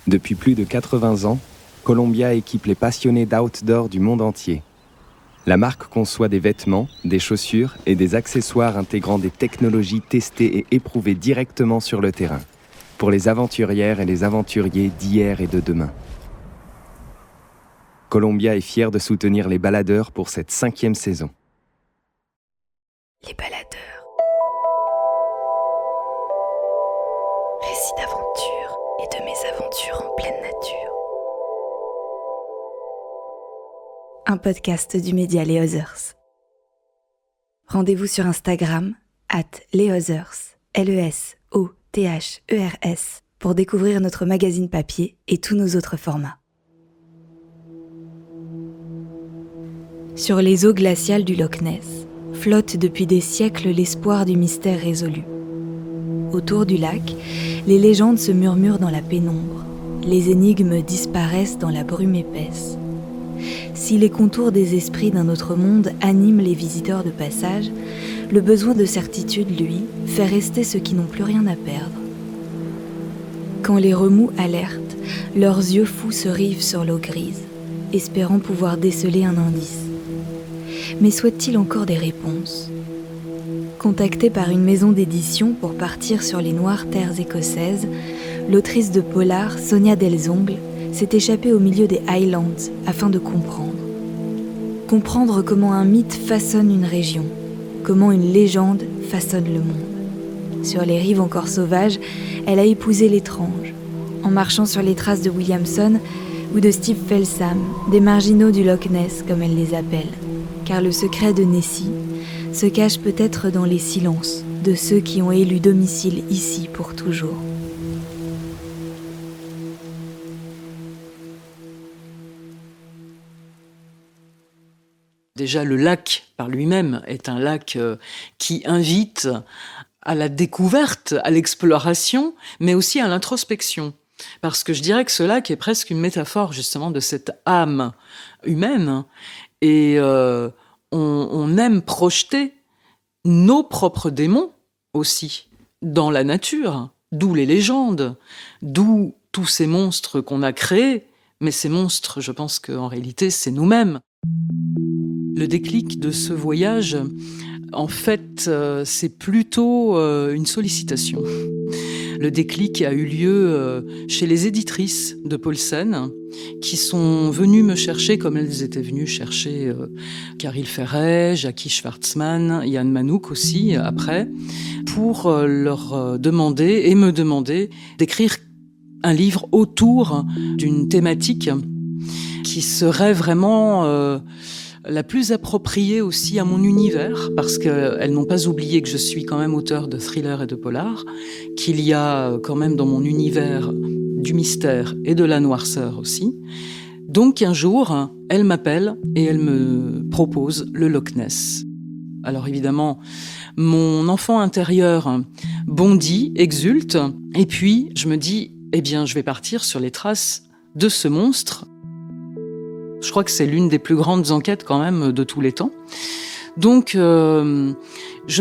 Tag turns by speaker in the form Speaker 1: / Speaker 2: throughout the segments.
Speaker 1: Depuis plus de 80 ans, Columbia équipe les passionnés d'outdoor du monde entier. La marque conçoit des vêtements, des chaussures et des accessoires intégrant des technologies testées et éprouvées directement sur le terrain, pour les aventurières et les aventuriers d'hier et de demain. Columbia est fière de soutenir les baladeurs pour cette 5e saison.
Speaker 2: Les baladeurs. Récits d'aventure et de mésaventures en pleine nature. Un podcast du média Les Others. Rendez-vous sur Instagram @lesothers, LESOTHERS, pour découvrir notre magazine papier et tous nos autres formats. Sur les eaux glaciales du Loch Ness, flotte depuis des siècles l'espoir du mystère résolu. Autour du lac, les légendes se murmurent dans la pénombre. Les énigmes disparaissent dans la brume épaisse. Si les contours des esprits d'un autre monde animent les visiteurs de passage, le besoin de certitude, lui, fait rester ceux qui n'ont plus rien à perdre. Quand les remous alertent, leurs yeux fous se rivent sur l'eau grise, espérant pouvoir déceler un indice. Mais souhaite-t-il encore des réponses ? Contactée par une maison d'édition pour partir sur les noires terres écossaises, l'autrice de polar, Sonia Delzongle, s'est échappée au milieu des Highlands afin de comprendre. Comprendre comment un mythe façonne une région, comment une légende façonne le monde. Sur les rives encore sauvages, elle a épousé l'étrange, en marchant sur les traces de Williamson ou de Steve Felsam, des marginaux du Loch Ness comme elle les appelle. Car le secret de Nessie se cache peut-être dans les silences de ceux qui ont élu domicile ici pour toujours.
Speaker 3: Déjà, le lac par lui-même est un lac qui invite à la découverte, à l'exploration, mais aussi à l'introspection. Parce que je dirais que ce lac est presque une métaphore justement de cette âme humaine. Et on aime projeter nos propres démons aussi dans la nature, d'où les légendes, d'où tous ces monstres qu'on a créés. Mais ces monstres, je pense qu'en réalité, c'est nous-mêmes. Le déclic de ce voyage, en fait, c'est plutôt une sollicitation. Le déclic a eu lieu chez les éditrices de Paulsen, qui sont venues me chercher comme elles étaient venues chercher Caril Ferret, Jackie Schwartzman, Yann Manouk aussi, après, pour leur demander et me demander d'écrire un livre autour d'une thématique qui serait vraiment la plus appropriée aussi à mon univers, parce qu'elles n'ont pas oublié que je suis quand même auteur de thrillers et de polars, qu'il y a quand même dans mon univers du mystère et de la noirceur aussi. Donc un jour, elle m'appelle et elle me propose le Loch Ness. Alors évidemment, mon enfant intérieur bondit, exulte, et puis je me dis, eh bien je vais partir sur les traces de ce monstre. Je crois que c'est l'une des plus grandes enquêtes quand même de tous les temps. Donc, je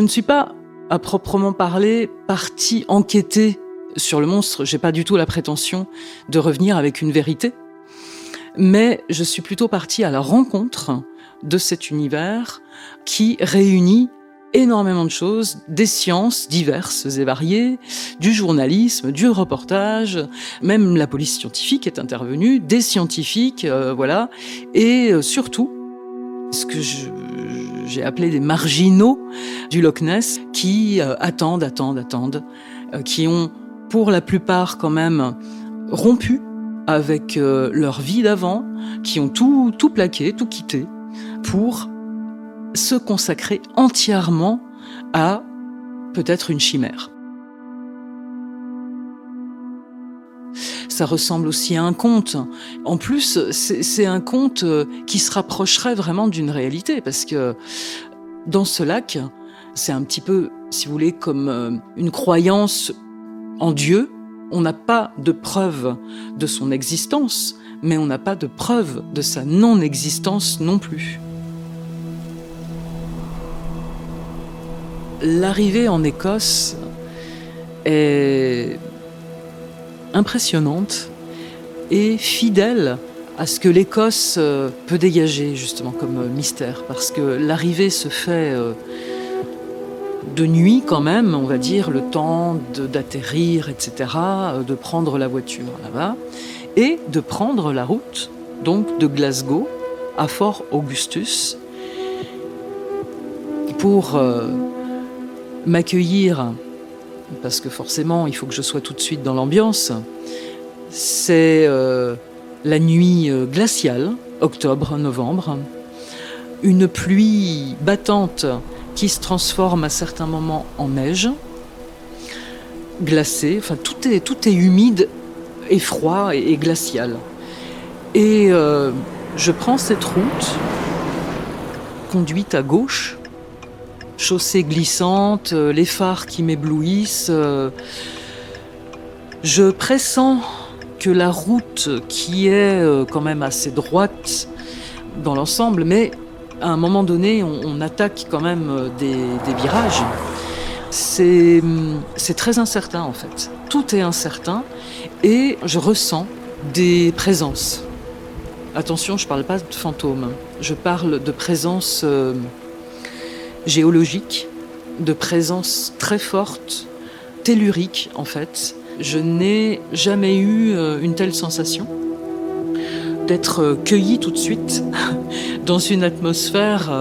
Speaker 3: ne suis pas, à proprement parler, partie enquêter sur le monstre. J'ai pas du tout la prétention de revenir avec une vérité. Mais je suis plutôt partie à la rencontre de cet univers qui réunit énormément de choses, des sciences diverses et variées, du journalisme, du reportage, même la police scientifique est intervenue, des scientifiques, voilà, et surtout, ce que j'ai appelé des marginaux du Loch Ness, qui attendent, qui ont pour la plupart quand même rompu avec leur vie d'avant, qui ont tout plaqué, tout quitté, pour se consacrer entièrement à peut-être une chimère. Ça ressemble aussi à un conte. En plus, c'est un conte qui se rapprocherait vraiment d'une réalité, parce que dans ce lac, c'est un petit peu, si vous voulez, comme une croyance en Dieu. On n'a pas de preuve de son existence, mais on n'a pas de preuve de sa non-existence non plus. L'arrivée en Écosse est impressionnante et fidèle à ce que l'Écosse peut dégager justement comme mystère, parce que l'arrivée se fait de nuit quand même, on va dire, le temps d'atterrir, etc., de prendre la voiture là-bas, et de prendre la route, donc de Glasgow à Fort Augustus, pour m'accueillir, parce que forcément il faut que je sois tout de suite dans l'ambiance. C'est la nuit glaciale, octobre-novembre, une pluie battante qui se transforme à certains moments en neige, glacée, enfin tout est humide et froid et glacial. Et je prends cette route, conduite à gauche, chaussée glissante, les phares qui m'éblouissent. Je pressens que la route, qui est quand même assez droite dans l'ensemble, mais à un moment donné, on attaque quand même des virages. C'est très incertain en fait. Tout est incertain et je ressens des présences. Attention, je ne parle pas de fantômes, je parle de présence géologique, de présence très forte, tellurique en fait. Je n'ai jamais eu une telle sensation d'être cueillie tout de suite dans une atmosphère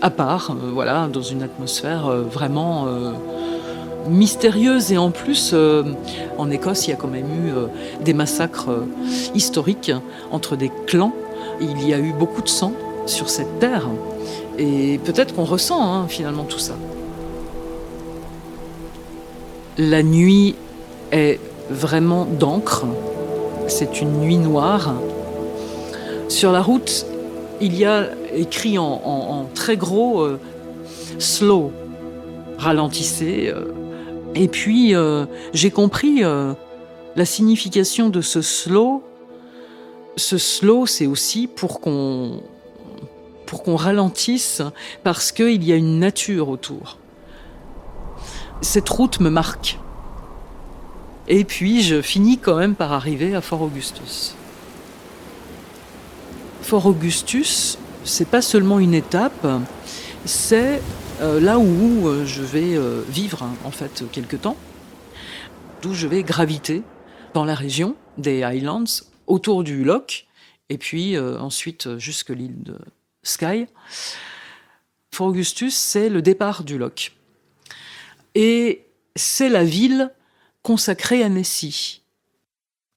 Speaker 3: à part, voilà, dans une atmosphère vraiment mystérieuse. Et en plus, en Écosse, il y a quand même eu des massacres historiques entre des clans. Il y a eu beaucoup de sang sur cette terre. Et peut-être qu'on ressent finalement tout ça. La nuit est vraiment d'encre. C'est une nuit noire. Sur la route, il y a écrit en très gros slow, ralentissez. Et puis j'ai compris la signification de ce slow. Ce slow, c'est aussi pour qu'on ralentisse, parce qu'il y a une nature autour. Cette route me marque. Et puis je finis quand même par arriver à Fort Augustus. Fort Augustus, c'est pas seulement une étape, c'est là où je vais vivre en fait quelque temps, d'où je vais graviter dans la région des Highlands, autour du loch, et puis ensuite jusque l'île de Skye. Fort Augustus, c'est le départ du loch. Et c'est la ville consacrée à Nessie.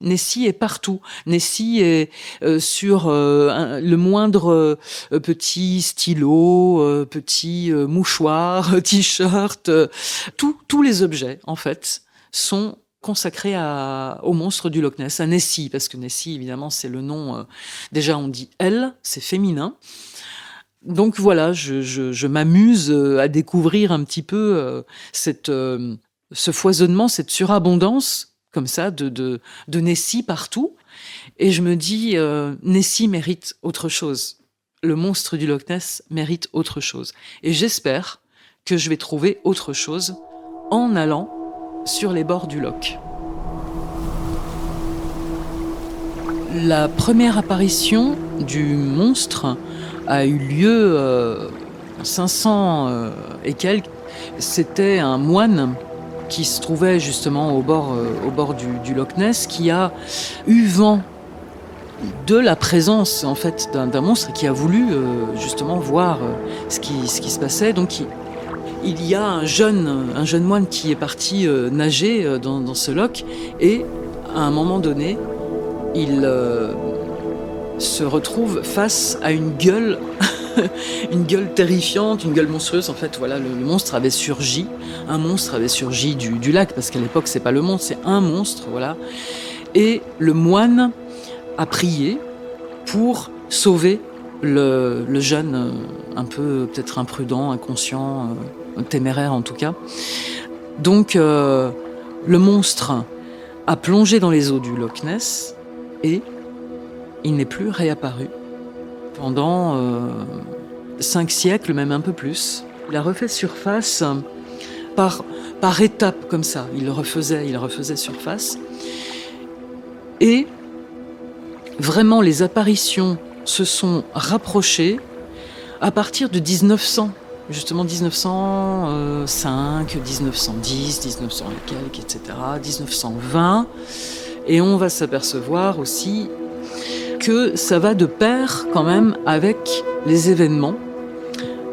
Speaker 3: Nessie est partout. Nessie est sur le moindre petit stylo, petit mouchoir, t-shirt. Tous les objets, en fait, sont consacrés au monstre du Loch Ness, à Nessie, parce que Nessie, évidemment, c'est le nom... déjà, on dit « elle », c'est féminin. Donc voilà, je m'amuse à découvrir un petit peu ce foisonnement, cette surabondance comme ça de Nessie partout. Et je me dis, Nessie mérite autre chose. Le monstre du Loch Ness mérite autre chose. Et j'espère que je vais trouver autre chose en allant sur les bords du loch. La première apparition du monstre a eu lieu 500 et quelques. C'était un moine qui se trouvait justement au bord du Loch Ness, qui a eu vent de la présence en fait d'un monstre et qui a voulu justement voir ce qui se passait. Donc il y a un jeune moine qui est parti nager dans ce loch, et à un moment donné, il se retrouve face à une gueule, une gueule terrifiante, une gueule monstrueuse. En fait, voilà, le monstre avait surgi. Un monstre avait surgi du lac, parce qu'à l'époque, c'est pas le monstre, c'est un monstre, voilà. Et le moine a prié pour sauver le jeune, un peu peut-être imprudent, inconscient, téméraire en tout cas. Donc, le monstre a plongé dans les eaux du Loch Ness et il n'est plus réapparu pendant 5 siècles, même un peu plus. Il a refait surface par étapes comme ça. Il refaisait surface. Et vraiment, les apparitions se sont rapprochées à partir de 1900. Justement 1905, 1910, 1900 et quelques, etc., 1920. Et on va s'apercevoir aussi que ça va de pair quand même avec les événements,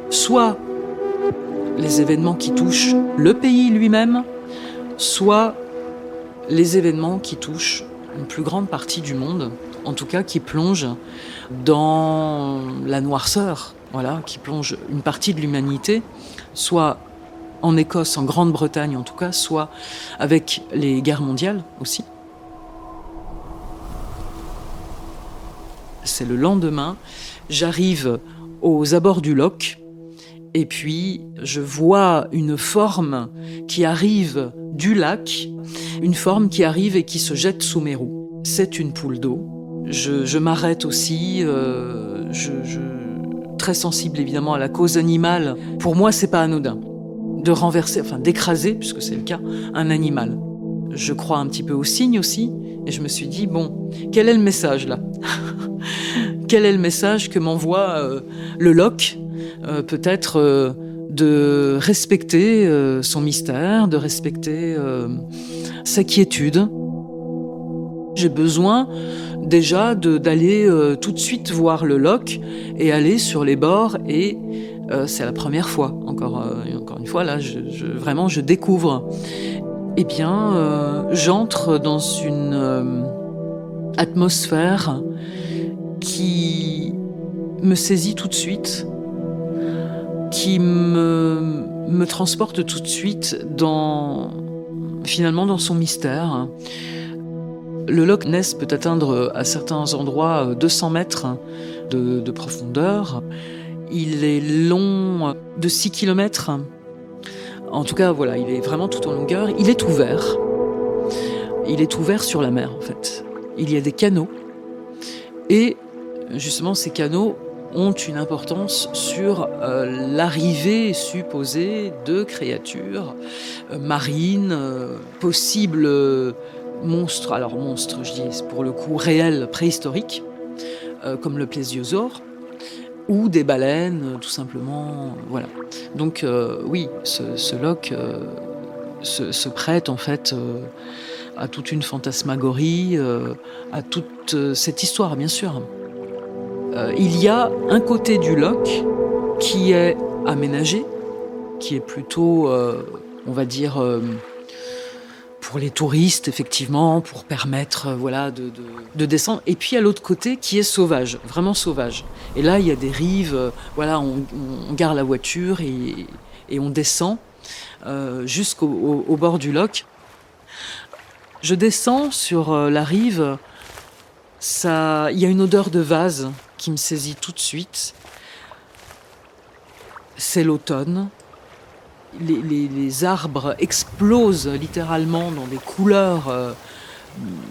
Speaker 3: soit les événements qui touchent le pays lui-même, soit les événements qui touchent une plus grande partie du monde, en tout cas qui plongent dans la noirceur, voilà, qui plongent une partie de l'humanité, soit en Écosse, en Grande-Bretagne en tout cas, soit avec les guerres mondiales aussi. C'est le lendemain, j'arrive aux abords du loch, et puis je vois une forme qui arrive du lac, une forme qui arrive et qui se jette sous mes roues. C'est une poule d'eau. Je m'arrête aussi, très sensible évidemment à la cause animale. Pour moi, c'est pas anodin de renverser, enfin d'écraser, puisque c'est le cas, un animal. Je crois un petit peu aux signes aussi, et je me suis dit, bon, quel est le message là? Quel est le message que m'envoie le loch? Peut-être de respecter son mystère, de respecter sa quiétude. J'ai besoin déjà d'aller tout de suite voir le loch et aller sur les bords, et c'est la première fois, encore une fois, là, vraiment, je découvre. Eh bien, j'entre dans une atmosphère qui me saisit tout de suite, qui me transporte tout de suite finalement dans son mystère. Le Loch Ness peut atteindre à certains endroits 200 mètres de profondeur. Il est long de 6 km. En tout cas, voilà, il est vraiment tout en longueur. Il est ouvert. Il est ouvert sur la mer, en fait. Il y a des canaux. Et justement, ces canaux ont une importance sur l'arrivée supposée de créatures marines, possibles monstres. Alors monstres, je dis pour le coup réels, préhistoriques, comme le plésiosaure, ou des baleines, tout simplement. Voilà. Donc oui, ce loch se prête en fait à toute une fantasmagorie, à toute cette histoire, bien sûr. Il y a un côté du loch qui est aménagé, qui est plutôt, on va dire, pour les touristes, effectivement, pour permettre voilà, de descendre. Et puis, à l'autre côté, qui est sauvage, vraiment sauvage. Et là, il y a des rives, voilà, on gare la voiture et on descend jusqu'au bord du loch. Je descends sur la rive, il y a une odeur de vase qui me saisit tout de suite. C'est l'automne. Les arbres explosent littéralement dans des couleurs,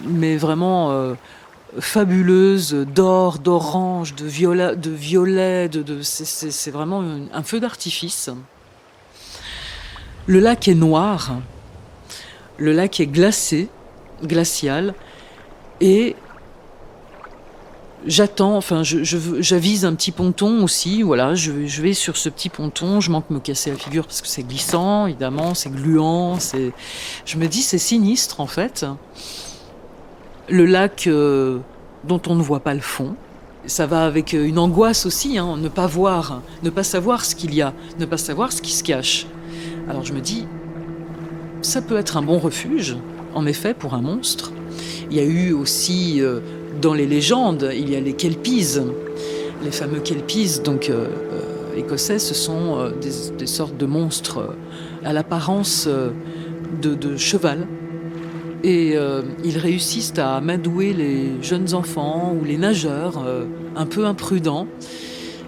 Speaker 3: mais vraiment fabuleuses, d'or, d'orange, de violet, c'est vraiment un feu d'artifice. Le lac est noir, le lac est glacial, et j'attends, enfin, j'avise un petit ponton aussi, voilà, je vais sur ce petit ponton, je manque me casser la figure parce que c'est glissant, évidemment, c'est gluant, je me dis c'est sinistre en fait. Le lac dont on ne voit pas le fond, ça va avec une angoisse aussi, hein, ne pas savoir ce qu'il y a, ne pas savoir ce qui se cache. Alors je me dis, ça peut être un bon refuge, en effet, pour un monstre. Il y a eu aussi... dans les légendes, il y a les kelpies, les fameux kelpies, donc écossais, ce sont des sortes de monstres à l'apparence de cheval. Et ils réussissent à amadouer les jeunes enfants ou les nageurs un peu imprudents.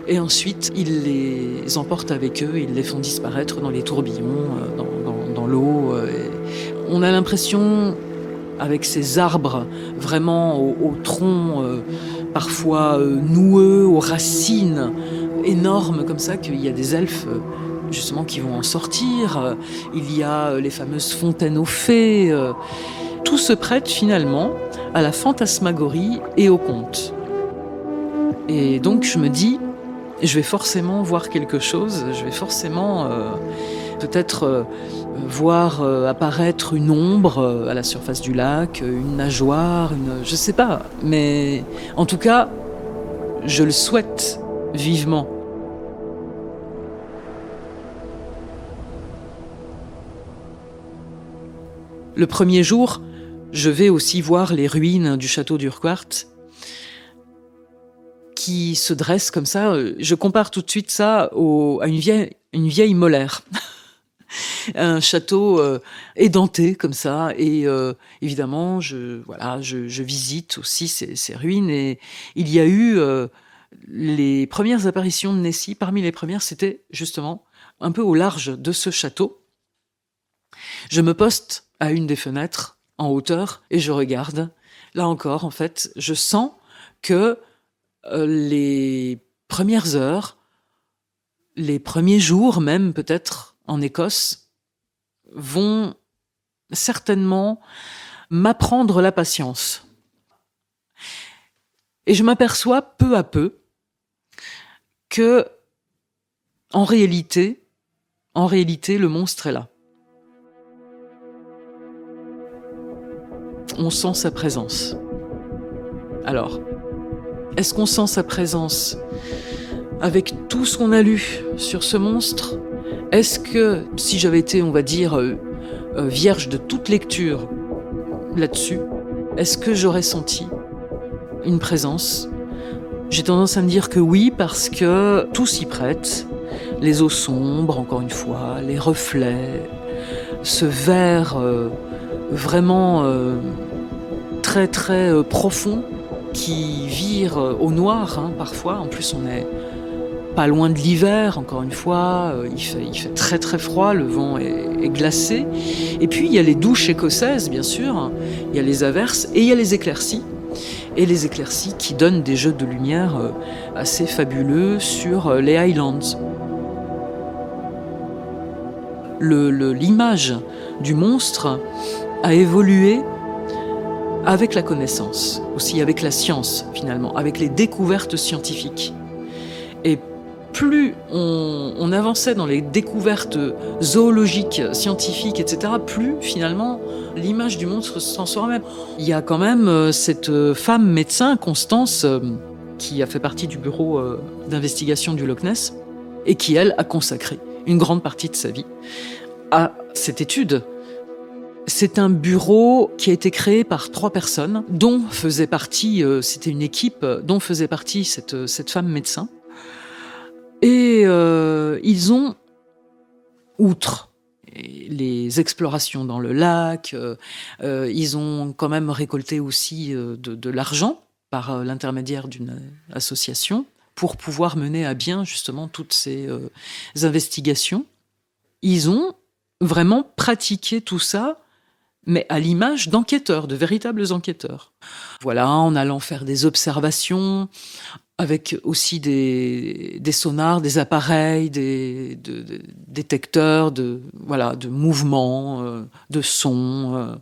Speaker 3: Et ensuite, ils les emportent avec eux, ils les font disparaître dans les tourbillons, dans l'eau. On a l'impression... avec ces arbres vraiment au tronc parfois noueux, aux racines énormes comme ça, qu'il y a des elfes justement qui vont en sortir. Il y a les fameuses fontaines aux fées. tout se prête finalement à la fantasmagorie et au conte. Et donc je me dis, je vais forcément voir quelque chose, je vais forcément peut-être voir apparaître une ombre à la surface du lac, une nageoire, je sais pas. Mais en tout cas, je le souhaite vivement. Le premier jour, je vais aussi voir les ruines du château d'Urquhart qui se dressent comme ça. Je compare tout de suite ça à une vieille molaire. Un château édenté comme ça. Et évidemment, je visite aussi ces ruines. Et il y a eu les premières apparitions de Nessie. Parmi les premières, c'était justement un peu au large de ce château. Je me poste à une des fenêtres, en hauteur, et je regarde. Là encore, en fait, je sens que les premières heures, les premiers jours même peut-être en Écosse, vont certainement m'apprendre la patience. Et je m'aperçois peu à peu que, en réalité, le monstre est là. On sent sa présence. Alors, est-ce qu'on sent sa présence avec tout ce qu'on a lu sur ce monstre? Est-ce que, si j'avais été, on va dire, vierge de toute lecture là-dessus, est-ce que j'aurais senti une présence? J'ai tendance à me dire que oui, parce que tout s'y prête. Les eaux sombres, encore une fois, les reflets, ce vert vraiment très très profond qui vire au noir parfois. En plus, on est pas loin de l'hiver, encore une fois. Il fait très très froid, le vent est glacé. Et puis, il y a les douches écossaises, bien sûr. Il y a les averses et il y a les éclaircies. Et les éclaircies qui donnent des jeux de lumière assez fabuleux sur les Highlands. L'image du monstre a évolué avec la connaissance, aussi avec la science finalement, avec les découvertes scientifiques. Et plus on avançait dans les découvertes zoologiques, scientifiques, etc., plus finalement l'image du monstre se transforme même. Il y a quand même cette femme médecin, Constance, qui a fait partie du bureau d'investigation du Loch Ness, et qui, elle, a consacré une grande partie de sa vie à cette étude. C'est un bureau qui a été créé par 3 personnes, dont faisait partie, c'était une équipe dont faisait partie cette femme médecin. Et ils ont, outre les explorations dans le lac, ils ont quand même récolté aussi de l'argent par l'intermédiaire d'une association pour pouvoir mener à bien justement toutes ces investigations. Ils ont vraiment pratiqué tout ça, mais à l'image d'enquêteurs, de véritables enquêteurs. Voilà, en allant faire des observations, avec aussi des sonars, des appareils, des détecteurs de mouvements, de sons.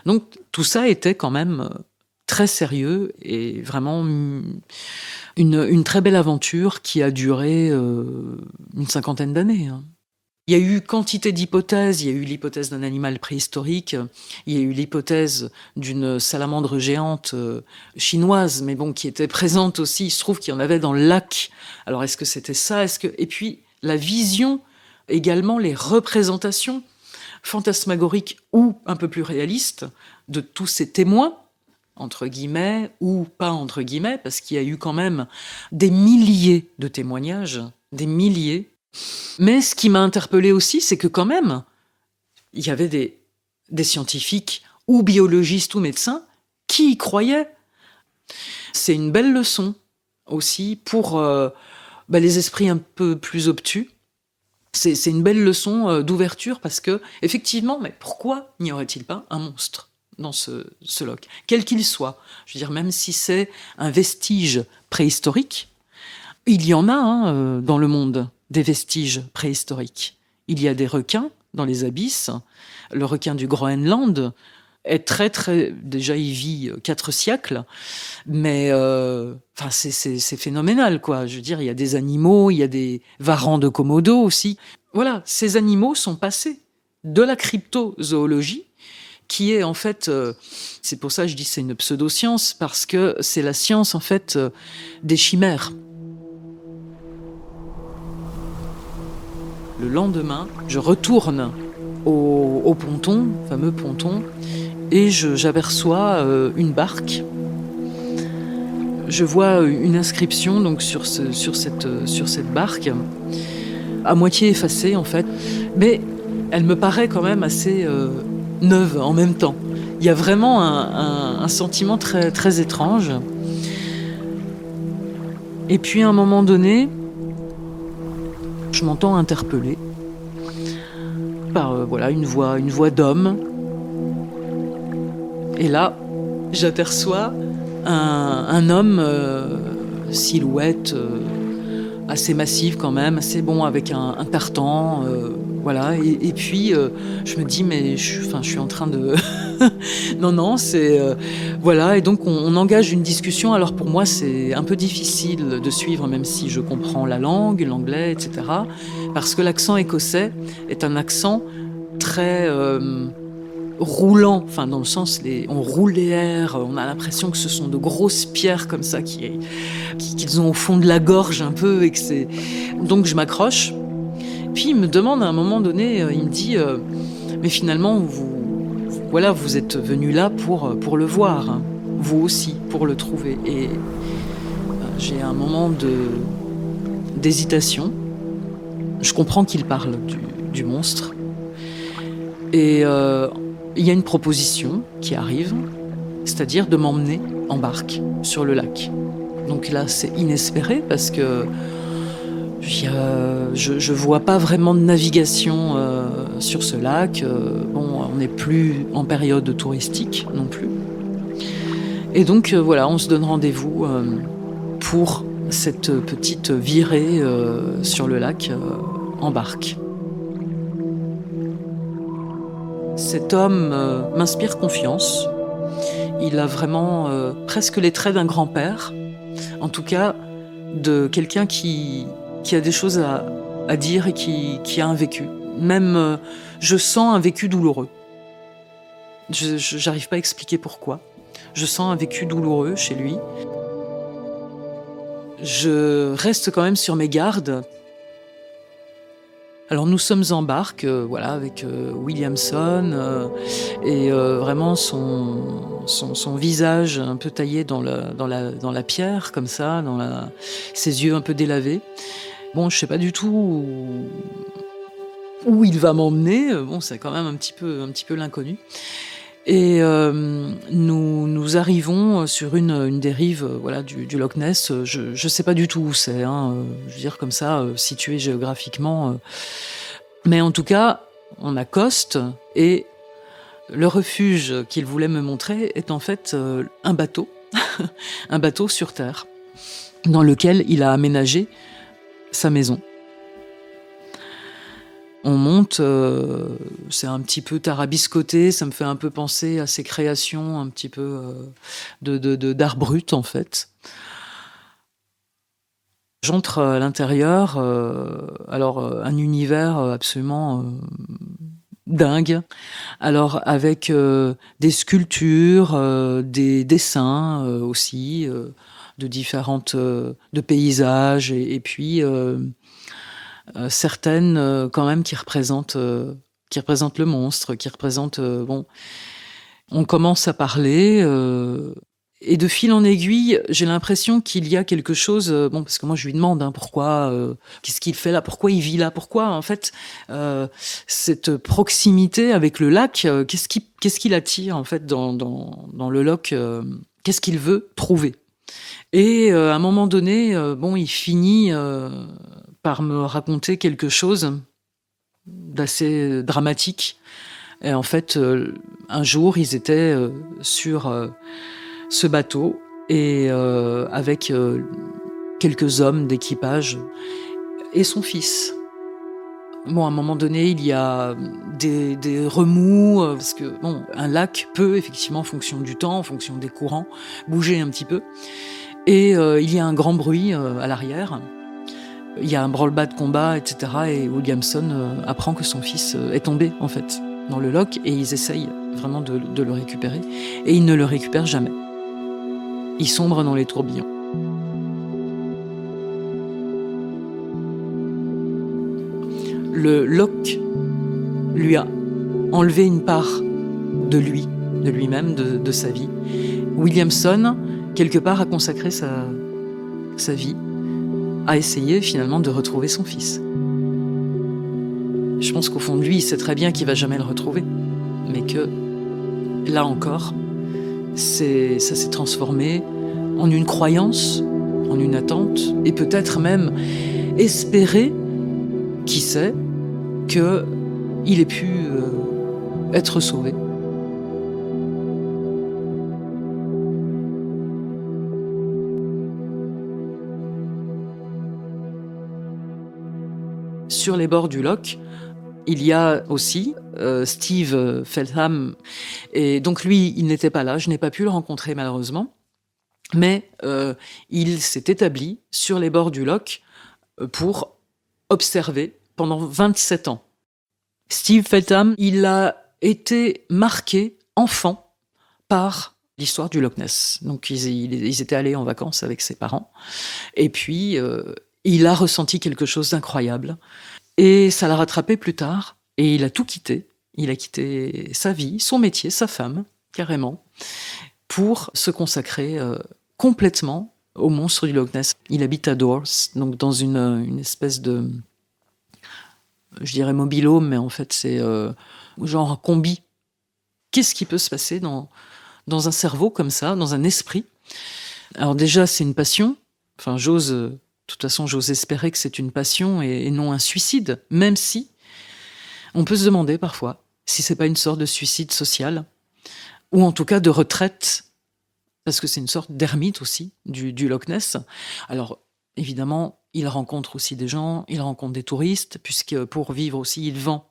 Speaker 3: Donc tout ça était quand même très sérieux et vraiment une très belle aventure qui a duré une 50aine d'années. Il y a eu quantité d'hypothèses. Il y a eu l'hypothèse d'un animal préhistorique, il y a eu l'hypothèse d'une salamandre géante chinoise, mais bon, qui était présente aussi. Il se trouve qu'il y en avait dans le lac. Alors, est-ce que c'était ça? Et puis, la vision, également les représentations fantasmagoriques ou un peu plus réalistes de tous ces témoins, entre guillemets, ou pas entre guillemets, parce qu'il y a eu quand même des milliers de témoignages, des milliers. Mais ce qui m'a interpellée aussi, c'est que quand même, il y avait des scientifiques ou biologistes ou médecins qui y croyaient. C'est une belle leçon aussi pour les esprits un peu plus obtus. C'est une belle leçon d'ouverture parce que, effectivement, mais pourquoi n'y aurait-il pas un monstre dans ce loch, quel qu'il soit? Je veux dire, même si c'est un vestige préhistorique, il y en a dans le monde. Des vestiges préhistoriques. Il y a des requins dans les abysses, le requin du Groenland, est très, très... Déjà, il vit 4 siècles, mais c'est phénoménal, quoi. Je veux dire, il y a des animaux, il y a des varans de Komodo aussi. Voilà, ces animaux sont passés de la cryptozoologie, qui est en fait... c'est pour ça que je dis que c'est une pseudoscience, parce que c'est la science, en fait, des chimères. Le lendemain, je retourne au ponton, fameux ponton, et j'aperçois une barque. Je vois une inscription donc sur cette barque, à moitié effacée en fait, mais elle me paraît quand même assez neuve en même temps. Il y a vraiment un sentiment très, très étrange. Et puis à un moment donné, je m'entends interpeller par une voix d'homme. Et là, j'aperçois un homme, silhouette assez massive quand même, assez bon, avec un tartan, voilà. Et puis, je me dis, mais je suis en train de... non, c'est... voilà, et donc on engage une discussion. Alors pour moi, c'est un peu difficile de suivre, même si je comprends la langue, l'anglais, etc. Parce que l'accent écossais est un accent très... roulant, enfin dans le sens on roule les airs, on a l'impression que ce sont de grosses pierres comme ça qu'ils ont au fond de la gorge un peu, et que c'est... Donc je m'accroche. Puis il me demande à un moment donné, il me dit mais finalement vous êtes venu là pour le voir, hein. Vous aussi pour le trouver. Et j'ai un moment d'hésitation. Je comprends qu'il parle du monstre. Et il y a une proposition qui arrive, c'est-à-dire de m'emmener en barque sur le lac. Donc là, c'est inespéré parce que je vois pas vraiment de navigation sur ce lac. Bon, on n'est plus en période touristique non plus. Et donc voilà, on se donne rendez-vous pour cette petite virée sur le lac en barque. Cet homme m'inspire confiance. Il a vraiment presque les traits d'un grand-père. En tout cas, de quelqu'un qui a des choses à dire et qui a un vécu. Même, je sens un vécu douloureux. Je n'arrive pas à expliquer pourquoi. Je sens un vécu douloureux chez lui. Je reste quand même sur mes gardes. Alors nous sommes en barque, avec Williamson, et vraiment son visage un peu taillé dans la pierre, comme ça, ses yeux un peu délavés. Bon, je sais pas du tout où il va m'emmener. Bon, c'est quand même un petit peu l'inconnu. Et nous arrivons sur une des rives du Loch Ness. Je sais pas du tout où c'est, hein, je veux dire comme ça, situé géographiquement. Mais en tout cas, on accoste et le refuge qu'il voulait me montrer est en fait un bateau, un bateau sur terre, dans lequel il a aménagé sa maison. On monte, c'est un petit peu tarabiscoté, ça me fait un peu penser à ces créations un petit peu d'art brut en fait. J'entre à l'intérieur, un univers absolument dingue. Alors avec des sculptures, des dessins aussi, de différentes de paysages et puis certaines quand même qui représentent le monstre, qui représentent on commence à parler et de fil en aiguille, j'ai l'impression qu'il y a quelque chose parce que moi je lui demande pourquoi qu'est-ce qu'il fait là, pourquoi il vit là, pourquoi en fait cette proximité avec le lac, qu'est-ce qui l'attire en fait dans le loch, qu'est-ce qu'il veut trouver. Et à un moment donné il finit par me raconter quelque chose d'assez dramatique. Et en fait, un jour, ils étaient sur ce bateau et avec quelques hommes d'équipage et son fils. Bon, à un moment donné, il y a des remous, parce que bon, un lac peut effectivement, en fonction du temps, en fonction des courants, bouger un petit peu. Et il y a un grand bruit à l'arrière. Il y a un branle-bas de combat, etc. Et Williamson apprend que son fils est tombé, en fait, dans le loch, et ils essayent vraiment de le récupérer. Et ils ne le récupèrent jamais. Il sombre dans les tourbillons. Le loch lui a enlevé une part de lui-même, de sa vie. Williamson, quelque part, a consacré sa vie à essayer finalement de retrouver son fils. Je pense qu'au fond de lui, il sait très bien qu'il va jamais le retrouver, mais que là encore, ça s'est transformé en une croyance, en une attente, et peut-être même espérer, qui sait, qu'il ait pu être sauvé. Sur les bords du loch, il y a aussi Steve Feltham, et donc lui, il n'était pas là, je n'ai pas pu le rencontrer malheureusement, mais il s'est établi sur les bords du loch pour observer pendant 27 ans. Steve Feltham, il a été marqué enfant par l'histoire du Loch Ness. Donc ils étaient allés en vacances avec ses parents, et puis il a ressenti quelque chose d'incroyable. Et ça l'a rattrapé plus tard, et il a tout quitté. Il a quitté sa vie, son métier, sa femme, carrément, pour se consacrer complètement au monstre du Loch Ness. Il habite à Dors, donc dans une espèce de, je dirais mobil-home, mais en fait c'est genre un combi. Qu'est-ce qui peut se passer dans un cerveau comme ça, dans un esprit? Alors déjà, c'est une passion. Enfin, de toute façon, j'ose espérer que c'est une passion et non un suicide, même si on peut se demander parfois si c'est pas une sorte de suicide social, ou en tout cas de retraite, parce que c'est une sorte d'ermite aussi du Loch Ness. Alors, évidemment, il rencontre aussi des gens, il rencontre des touristes, puisque pour vivre aussi, il vend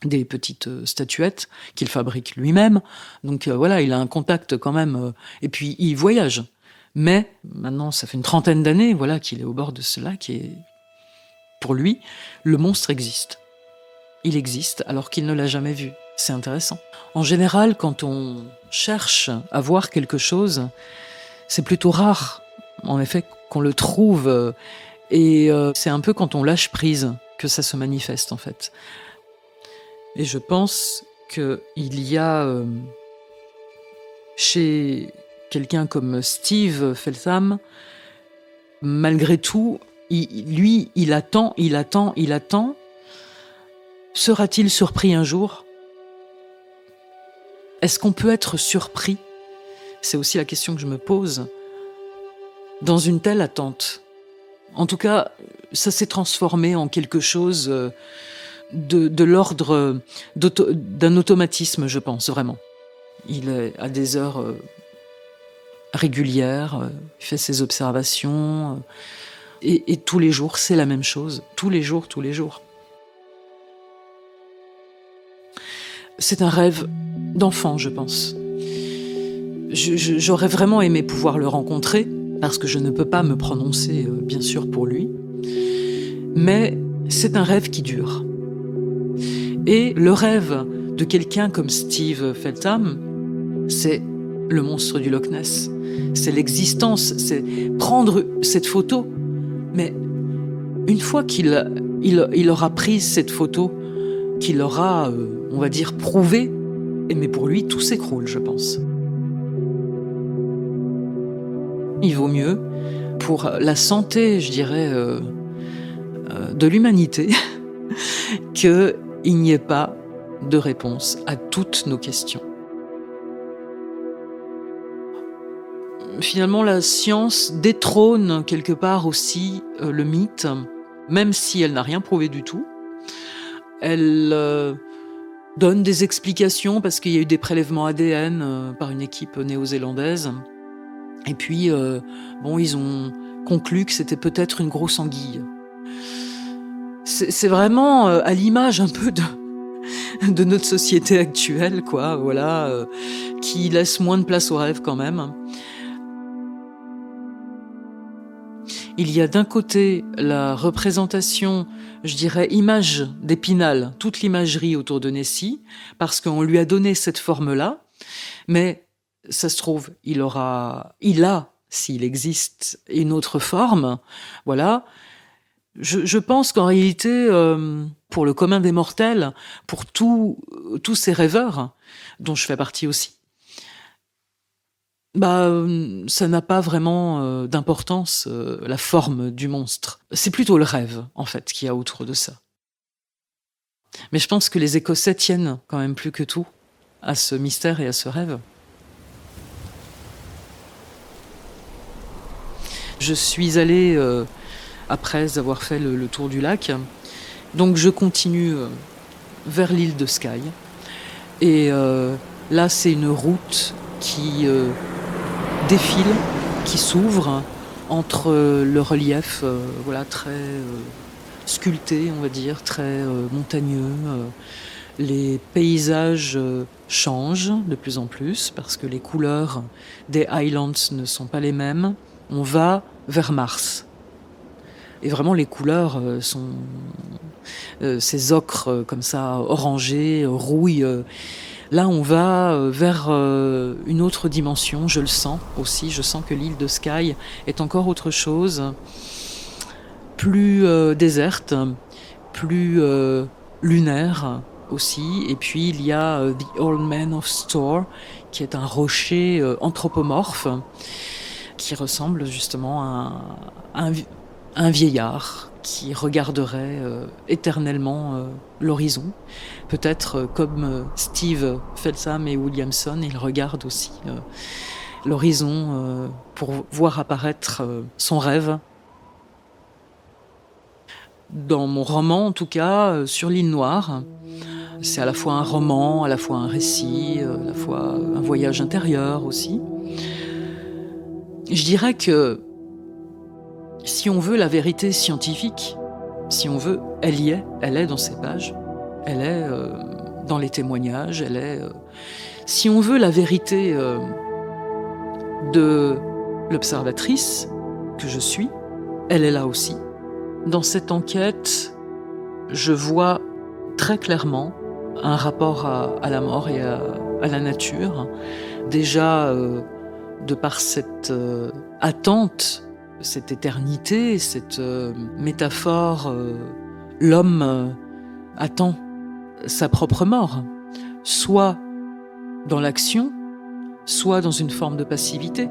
Speaker 3: des petites statuettes qu'il fabrique lui-même. Donc voilà, il a un contact quand même, et puis il voyage. Mais maintenant, ça fait une 30aine d'années, voilà, qu'il est au bord de ce lac, et pour lui, le monstre existe. Il existe alors qu'il ne l'a jamais vu. C'est intéressant. En général, quand on cherche à voir quelque chose, c'est plutôt rare, en effet, qu'on le trouve. Et c'est un peu quand on lâche prise que ça se manifeste, en fait. Et je pense qu'il y a chez quelqu'un comme Steve Feltham, malgré tout, il attend. Sera-t-il surpris un jour? Est-ce qu'on peut être surpris? C'est aussi la question que je me pose dans une telle attente. En tout cas, ça s'est transformé en quelque chose de l'ordre d'un automatisme, je pense, vraiment. Il est à des heures régulières, il fait ses observations, et tous les jours, c'est la même chose. Tous les jours. C'est un rêve d'enfant, je pense. J'aurais vraiment aimé pouvoir le rencontrer, parce que je ne peux pas me prononcer, bien sûr, pour lui. Mais c'est un rêve qui dure. Et le rêve de quelqu'un comme Steve Feltham, c'est le monstre du Loch Ness. C'est l'existence, c'est prendre cette photo. Mais une fois qu'il aura pris cette photo, qu'il aura, on va dire, prouvé, mais pour lui, tout s'écroule, je pense. Il vaut mieux, pour la santé, je dirais, de l'humanité, qu'il n'y ait pas de réponse à toutes nos questions. Finalement, la science détrône quelque part aussi le mythe, même si elle n'a rien prouvé du tout. Elle donne des explications parce qu'il y a eu des prélèvements ADN par une équipe néo-zélandaise. Et puis, ils ont conclu que c'était peut-être une grosse anguille. C'est vraiment à l'image un peu de notre société actuelle, quoi, voilà, qui laisse moins de place au rêve quand même. Il y a d'un côté la représentation, je dirais, image d'Épinal, toute l'imagerie autour de Nessie, parce qu'on lui a donné cette forme-là, mais ça se trouve, il a, s'il existe, une autre forme, voilà. Je pense qu'en réalité, pour le commun des mortels, pour tous ces rêveurs, dont je fais partie aussi, ça n'a pas vraiment d'importance, la forme du monstre. C'est plutôt le rêve, en fait, qu'il y a autour de ça. Mais je pense que les Écossais tiennent quand même plus que tout à ce mystère et à ce rêve. Je suis allée, après avoir fait le tour du lac, donc je continue vers l'île de Skye. Et là, c'est une route qui défile, qui s'ouvre entre le relief voilà, très sculpté, on va dire, très montagneux. Les paysages changent de plus en plus parce que les couleurs des Highlands ne sont pas les mêmes. On va vers Mars. Et vraiment, les couleurs sont ces ocres comme ça, orangés, rouille. Là, on va vers une autre dimension, je le sens aussi. Je sens que l'île de Skye est encore autre chose. Plus déserte, plus lunaire aussi. Et puis, il y a The Old Man of Storr, qui est un rocher anthropomorphe, qui ressemble justement à un vieillard qui regarderait éternellement l'horizon. Peut-être comme Steve Feltham et Williamson, il regarde aussi l'horizon pour voir apparaître son rêve. Dans mon roman, en tout cas, sur l'île Noire, c'est à la fois un roman, à la fois un récit, à la fois un voyage intérieur aussi. Je dirais que si on veut la vérité scientifique, si on veut, elle y est, elle est dans ces pages, elle est dans les témoignages, elle est... si on veut la vérité de l'observatrice que je suis, elle est là aussi. Dans cette enquête, je vois très clairement un rapport à la mort et à la nature. Déjà, de par cette attente, cette éternité, cette métaphore, l'homme attend sa propre mort, soit dans l'action, soit dans une forme de passivité.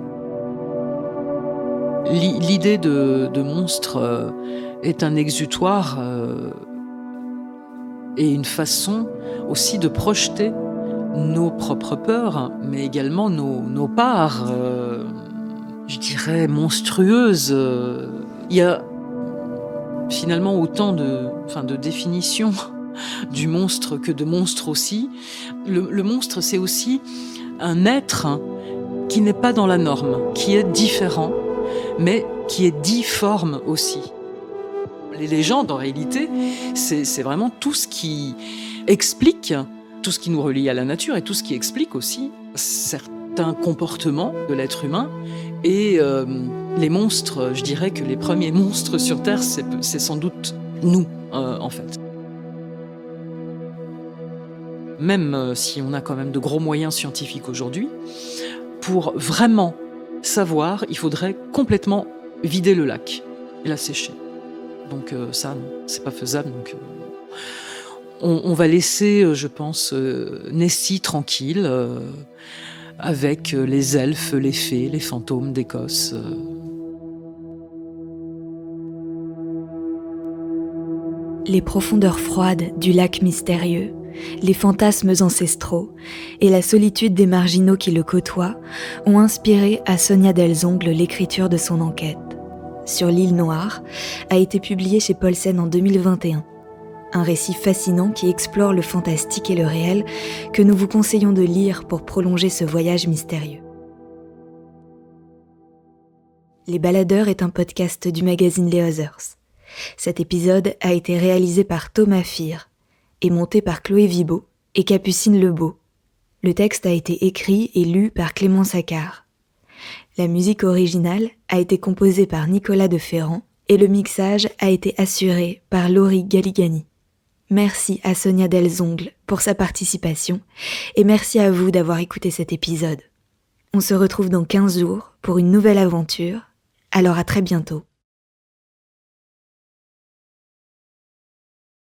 Speaker 3: L'idée de monstre est un exutoire et une façon aussi de projeter nos propres peurs, mais également nos parts, je dirais, monstrueuses. Il y a finalement autant de définitions du monstre que de monstres aussi. Le monstre, c'est aussi un être qui n'est pas dans la norme, qui est différent, mais qui est difforme aussi. Les légendes, en réalité, c'est vraiment tout ce qui explique, tout ce qui nous relie à la nature et tout ce qui explique aussi certains comportements de l'être humain. Et les monstres, je dirais que les premiers monstres sur Terre, c'est sans doute nous, en fait. Même si on a quand même de gros moyens scientifiques aujourd'hui, pour vraiment savoir, il faudrait complètement vider le lac et l'assécher. Donc ça, non, c'est pas faisable. Donc on va laisser, je pense, Nessie tranquille, avec les elfes, les fées, les fantômes d'Écosse.
Speaker 2: Les profondeurs froides du lac mystérieux, les fantasmes ancestraux et la solitude des marginaux qui le côtoient ont inspiré à Sonia Delzongle l'écriture de son enquête. Sur l'île Noire a été publié chez Paulsen en 2021. Un récit fascinant qui explore le fantastique et le réel que nous vous conseillons de lire pour prolonger ce voyage mystérieux. Les Baladeurs est un podcast du magazine Les Others. Cet épisode a été réalisé par Thomas Fir et monté par Chloé Vibo et Capucine Lebeau. Le texte a été écrit et lu par Clément Saccard. La musique originale a été composée par Nicolas de Ferrand et le mixage a été assuré par Laurie Galigani. Merci à Sonia Delzongle pour sa participation et merci à vous d'avoir écouté cet épisode. On se retrouve dans 15 jours pour une nouvelle aventure, alors à très bientôt.